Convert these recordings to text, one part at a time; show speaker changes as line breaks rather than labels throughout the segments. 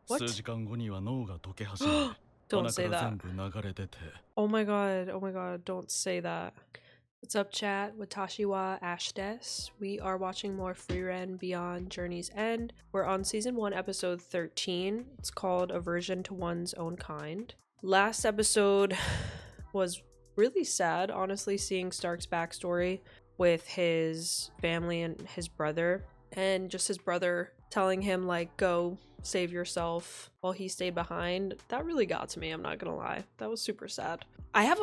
What?
数時間後には脳が溶け始め、
Don't say
鼻から
that.
全部流れ出て。
Oh my god, don't say that. What's up, chat? Watashi wa Ash des. We are watching more Frieren Beyond Journey's End. We're on season 1, episode 13. It's called Aversion to One's Own Kind. Last episode was really sad, honestly, seeing Stark's backstory with his family and his brother, and just his brother telling him, like, go save yourself while he stayed behind. That really got to me, I'm not gonna lie. That was super sad. I have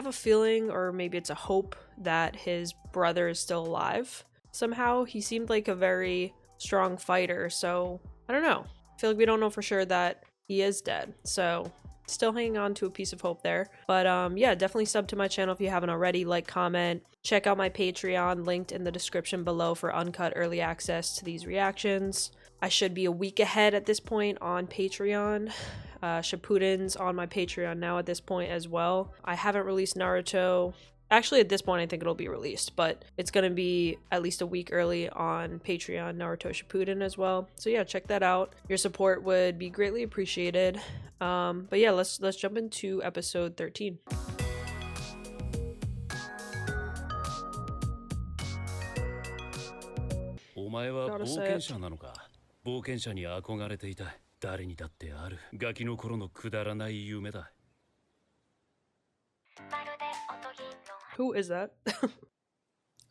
a feeling, or maybe it's a hope, that his brother is still alive somehow. He seemed like a very strong fighter, so I don't know. I feel like we don't know for sure that he is dead, so still hanging on to a piece of hope there. But yeah, definitely sub to my channel if you haven't already. Like, comment, check out my Patreon, linked in the description below for uncut early access to these reactions. I should be a week ahead at this point on Patreon. Shippuden's on my Patreon now at this point as well. I haven't released Naruto. Actually, at this point, I think it'll be released, but it's going to be at least a week early on Patreon, Naruto Shippuden as well. So yeah, check that out. Your support would be greatly appreciated. But yeah, let's jump into episode 13.
お前は冒険者なのか。冒険者に憧れていた。誰にだってある。ガキの頃のくだらない夢だ。
Who is that?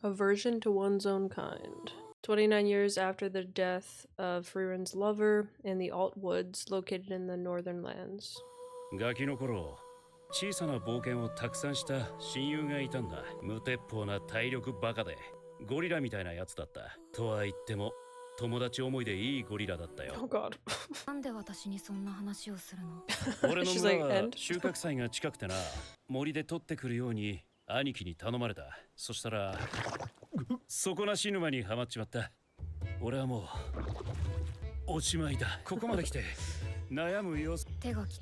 Aversion to one's own kind. 29 years after the death of Frieren's lover in the Alt Woods located in the northern lands.
ガキの頃、小さな冒険をたくさんした親友がいたんだ。無鉄砲な体力バカで、ゴリラみたいなやつだった。とは言っても、友達思いでいいゴリラだったよ。
Oh God.
なんで私にそんな話をするの？
俺の村は収穫祭が近くてな、森で取ってくるように兄貴に頼まれた。そしたら底なし沼にはまっちまった。俺はもうおしまいだ。ここまで来て悩む様子。
手が汚い。
絶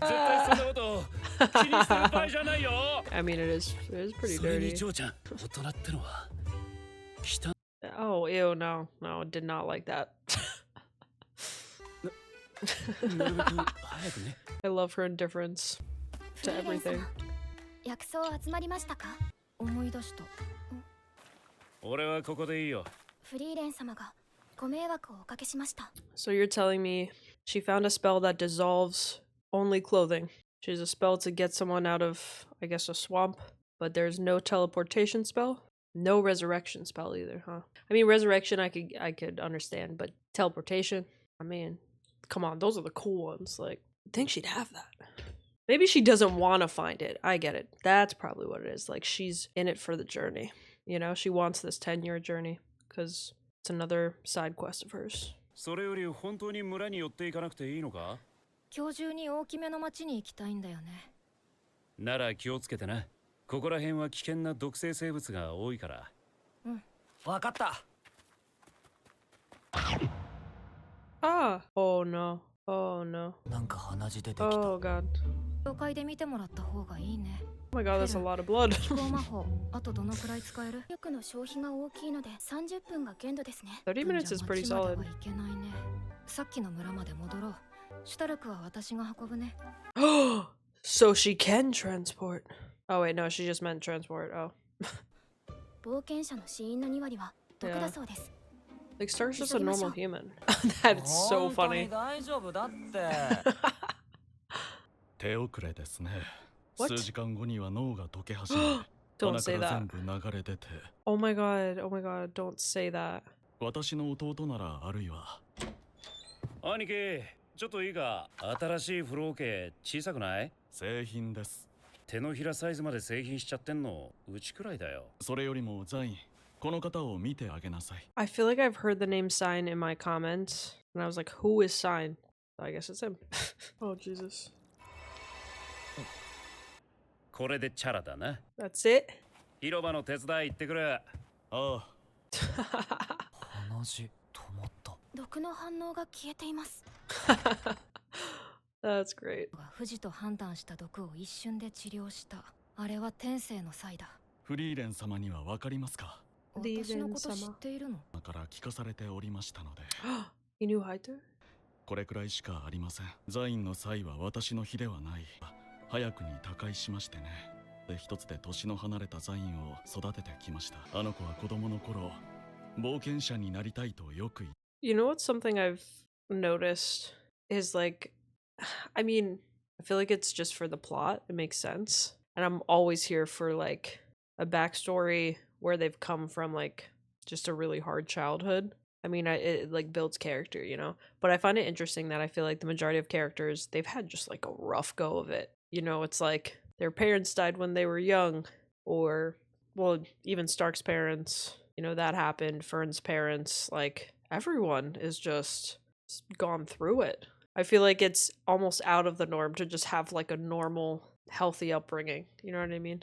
対そんなこと気にしてる場合じゃないよ。
I mean, it is pretty
それに
dirty.
嬢ちゃん、大人ってのは汚い。
Oh, ew, no, did not like that. I love her indifference to everything.
薬草集まりましたか？思い出した。
俺はここでいいよ。
フリーレン様がご迷惑をおかけしました。
So you're telling me she found a spell that dissolves only clothing. She has a spell to get someone out of, I guess, a swamp, but there's no teleportation spell? No resurrection spell either, huh? I mean, resurrection I could understand, but teleportation? I mean, come on, those are the cool ones. Like, I think she'd have that. Maybe she doesn't want to find it. I get it. That's probably what it is. Like, she's in it for the journey. You know, she wants this 10-year journey because it's another side quest of hers.
それより本当に村に寄っていかなくていいのか？
今日中に大きめの町に行きたいんだよね。
なら気をつけてな。ここら辺は危険な毒性生物が多いから。
うん。
わかった。
Ah! Oh no. Oh no.
なんか鼻血出てきた。
Oh god.
教会で見てもらった方がいいね。
Oh my god, that's a lot of blood.
気候魔法、あとどのくらい使える？力の消費が大きいので30分が限度ですね。
30 minutes is pretty solid.
町まではいけないね。さっきの村まで戻ろう。シュタルクは私が運ぶね。
So she can transport. Oh wait, no, she just meant transport. Oh.
冒険者の死因の2割は毒だそうです。
Like, Stark's just a normal human. That's so funny.
大丈夫だって。
手遅れですね。
What?
数時間後には脳が溶け始め、
Don't
鼻
say
から
that.
全部流れ出て。
Oh my god, don't say that.
私の弟ならあるいは。兄貴、ちょっといいか。新しい風呂桶小さくない？製品です。手のひらサイズまで製品しちゃってんのうちくらいだよ。それよりもザイン、この方を見てあげなさい。
I feel like I've heard the name Sign in my comments, and I was like, who is Sign? I guess it's him. Oh Jesus.
これでチャラだな。
That's it?
広場の手伝い行ってくる。ああ。
鼻血止まった。
毒の反応が消えています。
That's great.
不治と判断した毒を一瞬で治療した。あれは天性の際だ。
フリーレン様にはわかりますか？
私のこと知っているの？
だから聞かされておりましたので。
You knew Haiter?
これくらいしかありません。ザインの際は私の日ではない。早くに他界しましてね。で一つで年の離れたザインを育ててきました。あの子は子供の頃、冒険者になりたいとよく言い。
You know what's something I've noticed is like, I mean, I feel like it's just for the plot. It makes sense. And I'm always here for like a backstory where they've come from, like just a really hard childhood. I mean, it like builds character, you know? But I find it interesting that I feel like the majority of characters, they've had just like a rough go of it. You know, it's like their parents died when they were young, or, well, even Stark's parents, you know, that happened. Fern's parents, like everyone is just gone through it. I feel like it's almost out of the norm to just have like a normal, healthy upbringing. You know what I mean?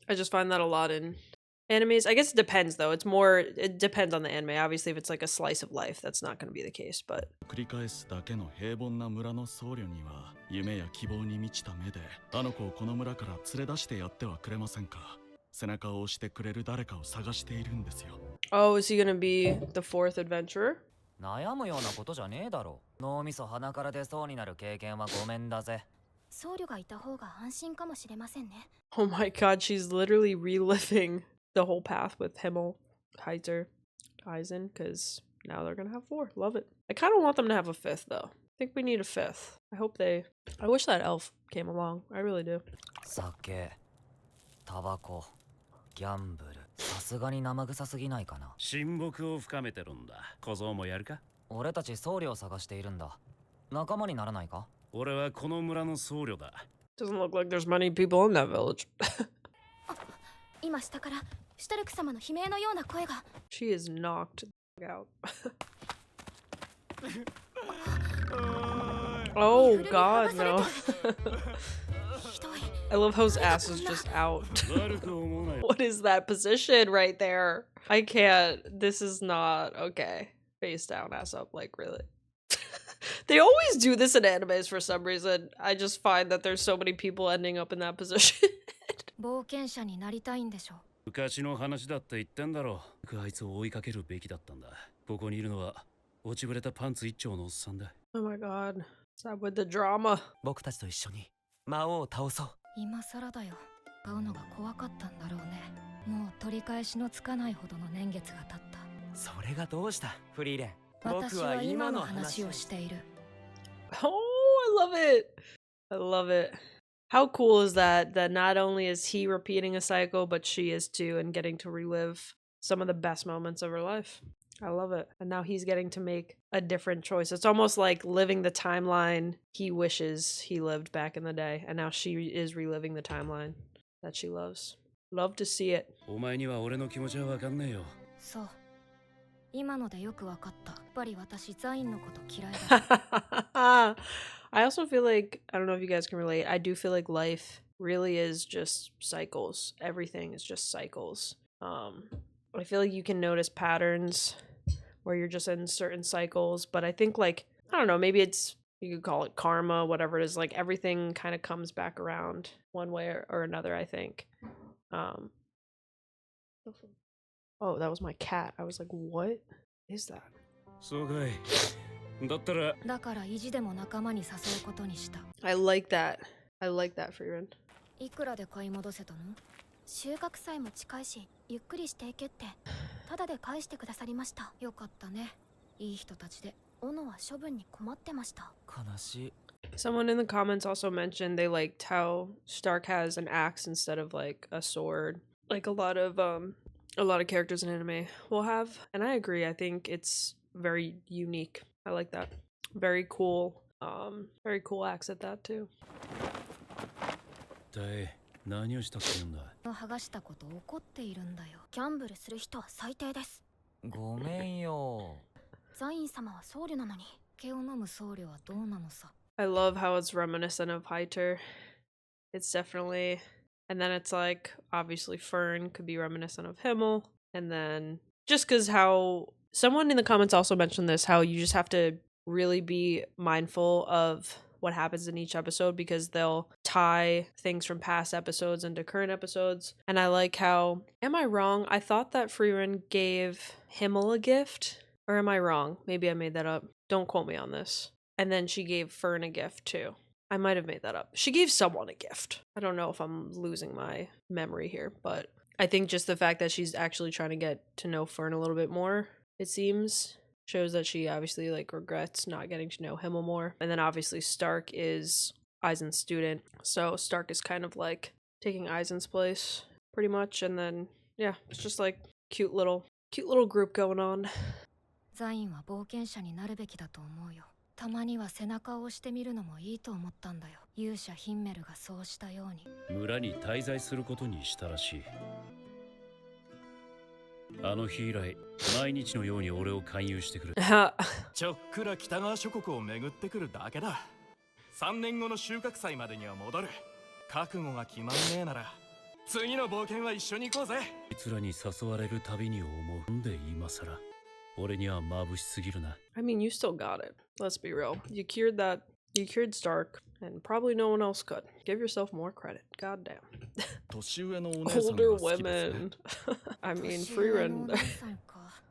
I just find that a lot in animes. I guess it depends though. It depends on the anime. Obviously, if it's like a slice of life, that's not going to be the case, but
繰り返すだけの平凡な村の僧侶には夢や希望に満ちた目であの子をこの村から連れ出してやってはくれませんか。背中を押してくれる誰かを探しているんですよ。
Oh, is he going to be the fourth adventurer?
悩むようなことじゃねえだろ。脳みそ鼻から出そうになる経験はごめんだぜ。
僧侶がいた方が安心かもしれませんね。
Oh my god, she's literally reliving the whole path with Himmel, Heiter, Eisen, because now they're gonna have four. Love it. I kind of want them to have a fifth, though. I think we need a fifth. I wish that elf came along. I really do.
酒、タバコ、ギャンブル。さすがに生臭すぎないかな。
親睦を深めてるんだ。小僧もやるか。
俺たち僧侶を探しているんだ。仲間にならないか？
俺はこの村の僧侶だ。
Doesn't look like there's many people in that village.
今下からシュタルク様の悲鳴のような声が。
She is knocked out. Oh god, no.
ひどい。
I love how his ass is just out. What is that position right there? I can't. This is not okay. Face down, ass up, like really. They always do this in animes for some reason. I just find that there's so many people ending up in that position.
冒険者になりたいんでしょ。
昔の話だって言ってんだろう。あいつを追いかけるべきだったんだ。ここにいるのは落ちぶれたパンツ一丁のおっさんだ。
Oh my god. Stop with the drama.
僕たちと一緒に魔王を倒そう。
今更だよ。会うのが怖かったんだろうね。もう取り返しのつかないほどの年月が経った。
それがどうしたフリーレン。
私は今の話をしている。
Oh, I love it. I love it. How cool is that not only is he repeating a cycle, but she is too, and getting to relive some of the best moments of her life. I love it. And now he's getting to make a different choice. It's almost like living the timeline he wishes he lived back in the day, and now she is reliving the timeline that she loves. Love to see it.
お前には俺の気持ちはわかんねえよ。
そう。今のでよくわかった。やっぱり私ザインのこと嫌いだ。
I also feel like, I don't know if you guys can relate, I do feel like life really is just cycles. Everything is just cycles. I feel like you can notice patterns where you're just in certain cycles, but I think like, I don't know, maybe it's, you could call it karma, whatever it is, like everything kind of comes back around one way or another, I think. Oh, that was my cat. I was like, what is that?
そうかい。だったら。
だから意地でも仲間に誘うことにした。
I like that. I like that, Frieren.
いくらで買い戻せたの？収穫祭も近いし、ゆっくりしていけって。ただで返してくださりました。よかったね。いい人たちで、斧は処分に困ってました。
悲しい。
Someone in the comments also mentioned they liked how Stark has an axe instead of like a sword. Like a lot of characters in anime will have, and I agree. I think it's very unique. I like that. Very cool axe at that too.
何をしたって言うんだ。
剥がしたこと怒っているんだよ。ギャンブルする人は最低です。
ごめんよ。
ザイン様は僧侶なのに、酒を飲む僧侶はどうなのさ。
I love how it's reminiscent of Heiter. It's definitely, and then it's like obviously Fern could be reminiscent of Himmel, and then just because how someone in the comments also mentioned this, how you just have to really be mindful of what happens in each episode because they'll tie things from past episodes into current episodes. And I like how, am I wrong? I thought that Frieren gave Himmel a gift. Or am I wrong? Maybe I made that up. Don't quote me on this. And then she gave Fern a gift too. I might have made that up. She gave someone a gift. I don't know if I'm losing my memory here, but I think just the fact that she's actually trying to get to know Fern a little bit more, it seems, shows that she obviously like regrets not getting to know Himmel more. And then obviously Stark is Eisen's student, so Stark is kind of like taking Eisen's place pretty much. And then yeah, it's just like cute little group going on.
ザインは冒険者になるべきだと思うよ。たまには背中を押してみるのもいいと思ったんだよ。勇者ヒンメルがそうしたように。
村に滞在することにしたらしい。あの日以来、毎日のように俺を勧誘してくる。
ちょっくら北側諸国を巡ってくるだけだ。3年後の収穫祭までには戻る。覚悟が決まんねえなら、次の冒険は一緒に行こうぜ。
いつらに誘われるたびに思うんで今さら。俺には眩しすぎるな。
I mean, you still got it. Let's be real. You cured Stark, and probably no one else could. Give yourself more credit. Goddamn.
年上のお姉さん
Older
が好きですね。
women. I mean, Frieren.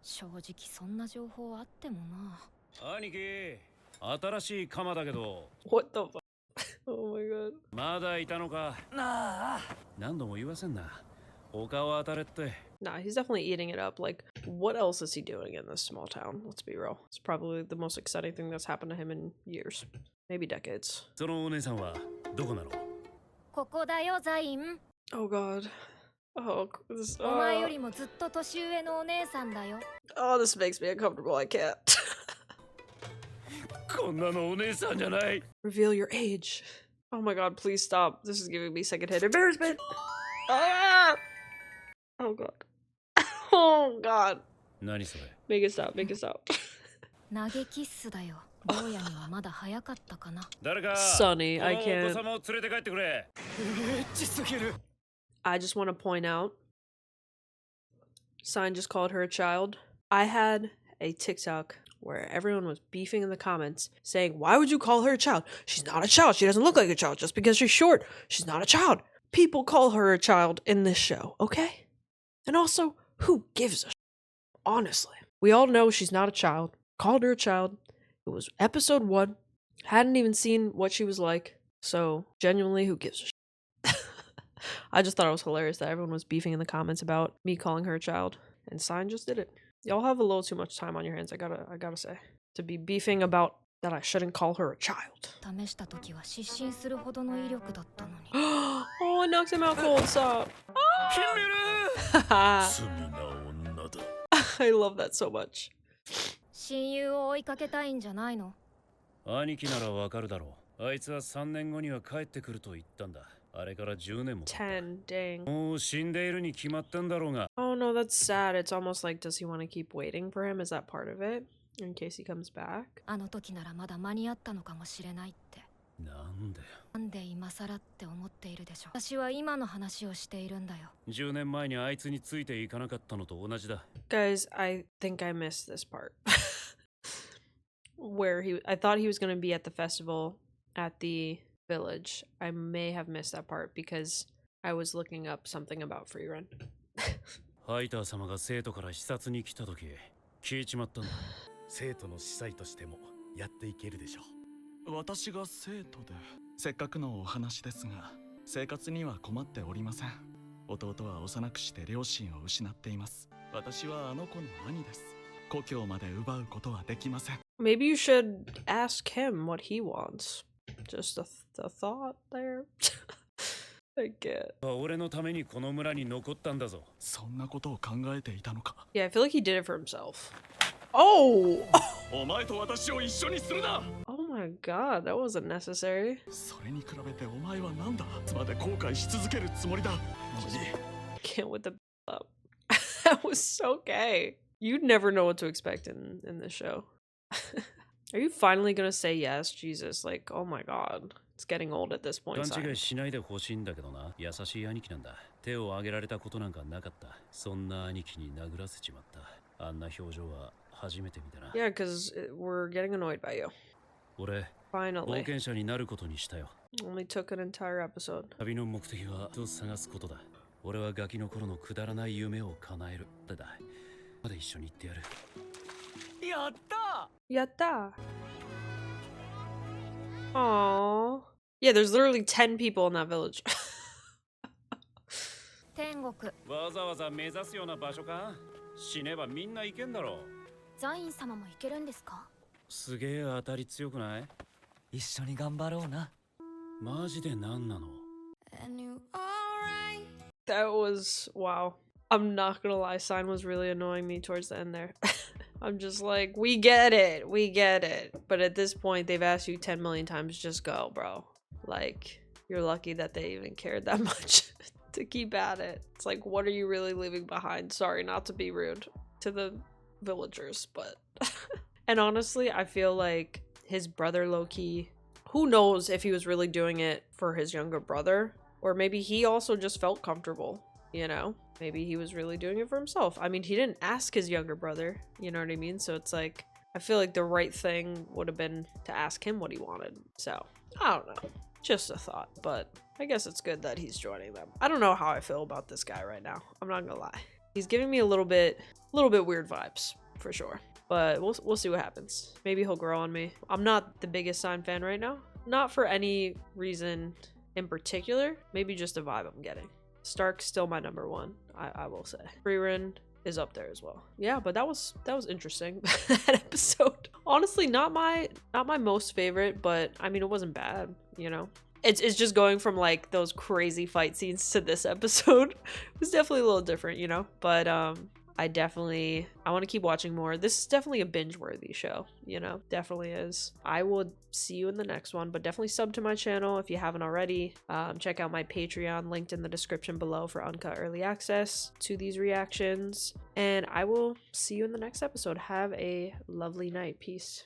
正直そんな情報あってもな。
兄貴、新しい鎌だけど。
What the fuck? Oh my god.
まだいたのか。なあ。何度も言わせんな。他を当たれって。
Nah, he's definitely eating it up. Like, what else is he doing in this small town? Let's be real. It's probably the most exciting thing that's happened to him in years. Maybe decades.
そのお姉さんはどこなの？
ここだよ、ザイン。
Oh god. Oh, this,
お前よりもずっと年上のお姉さんだよ。
oh, this makes me uncomfortable. I can't.
こんなのお姉さんじゃない。
Reveal your age. Oh my god, please stop. This is giving me secondhand embarrassment. Ah! Oh god. Oh god.
何それ？
Make it stop, make it stop.
投げキッスだよ。坊やにはまだ早かったかな。
誰か
Sonny, I
このお
can't.
子様を連れて帰ってくれ。
エッチすぎる。
I just want to point out, Sign just called her a child. I had a TikTok where everyone was beefing in the comments saying, why would you call her a child? She's not a child. She doesn't look like a child just because she's short. She's not a child. People call her a child in this show, okay? And also, who gives a honestly? We all know she's not a child. Called her a child. It was episode 1. Hadn't even seen what she was like. So, genuinely, who gives a shit? I just thought it was hilarious that everyone was beefing in the comments about me calling her a child. And Sign just did it. Y'all have a little too much time on your hands, I gotta say. To be beefing about that I shouldn't call her a child.
試した時は失神するほどの威力だったのに。
Oh, it knocks him out cold, stop.
ヒンメル。
罪な女だ。
I love that so much.
親友を追いかけたいんじゃないの？
兄貴ならわかるだろう。あいつは3年後には帰ってくると言ったんだ。あれから10年も。
10, dang.
もう死んでいるに決まったんだろうが。
Oh no, that's sad. It's almost like, does he want to keep waiting for him? Is that part of it? In case he comes back?
あの時ならまだ間に合ったのかもしれないって。
なんでよ。
なんで今更って思っているでしょ。私は今の話をしているんだよ。
10年前にあいつについていかなかったのと同じだ。
Guys, I think I missed this part. Where I thought he was going to be at the festival at the village. I may have missed that part because I was looking up something about Frieren.
ファイター様が生徒から視察に来た時聞いちまったんだ。
生徒の司祭としてもやっていけるでしょう。私が生徒で、せっかくのお話ですが、生活には困っておりません。弟は幼くして両親を失っています。私はあの子の兄です。故郷まで奪うことはできません。
Maybe you should ask him what he wants. Just a thought there. I get.
俺のためにこの村に残ったんだぞ。
そんなことを考えていたのか。
Yeah, I feel like he did it for himself. Oh!
お前と私を一緒にするな。
Oh my god, that wasn't necessary.
それに比べてお前はなんだ。いつまで後悔し続けるつもりだ。
Can't with the up. That was so gay. You'd never know what to expect in this show. Are you finally gonna say yes? Jesus, like, oh my god. It's getting old at this point.
勘違いしないでほしいんだけどな。優しい兄貴なんだ。手を挙げられたことなんかなかった。そんな兄貴に殴らせちまった。あんな表情は初めて見たな。
Yeah, because we're getting annoyed by you.
俺、
Finally.
冒険者になることにしたよ。
Only took an entire episode.
旅の目的は人を探すことだ。俺はガキの頃のくだらない夢を叶えるってだ。まだ一緒に行ってやる。やった!
Yatta! Aww. Yeah, there's literally 10 people in that village.
天国。
わざわざ目指すような場所か？死ねばみんな行けんだろう。
ザイン様も行けるんですか？
すげえ当たり強くない？
一緒に頑張ろうな。
マジで何なの？
That was wow. I'm not gonna lie, Sign was really annoying me towards the end there. I'm just like, we get it. But at this point, they've asked you 10 million times, just go, bro. Like, you're lucky that they even cared that much to keep at it. It's like, what are you really leaving behind? Sorry, not to be rude to the villagers, but... And honestly, I feel like his brother low-key, who knows if he was really doing it for his younger brother, or maybe he also just felt comfortable, you know? Maybe he was really doing it for himself. I mean, he didn't ask his younger brother, you know what I mean? So it's like, I feel like the right thing would have been to ask him what he wanted. So, I don't know. Just a thought, but I guess it's good that he's joining them. I don't know how I feel about this guy right now. I'm not gonna lie. He's giving me a little bit weird vibes, for sure. But we'll see what happens. Maybe he'll grow on me. I'm not the biggest Sign fan right now. Not for any reason in particular. Maybe just a vibe I'm getting. Stark's still my number one, I will say. Frieren is up there as well. Yeah, but that was interesting. That episode. Honestly, not my most favorite, but I mean it wasn't bad, you know. It's just going from like those crazy fight scenes to this episode. It was definitely a little different, you know. But I want to keep watching more. This is definitely a binge-worthy show, you know, definitely is. I will see you in the next one, but definitely sub to my channel if you haven't already. Check out my Patreon, linked in the description below for uncut early access to these reactions. And I will see you in the next episode. Have a lovely night. Peace.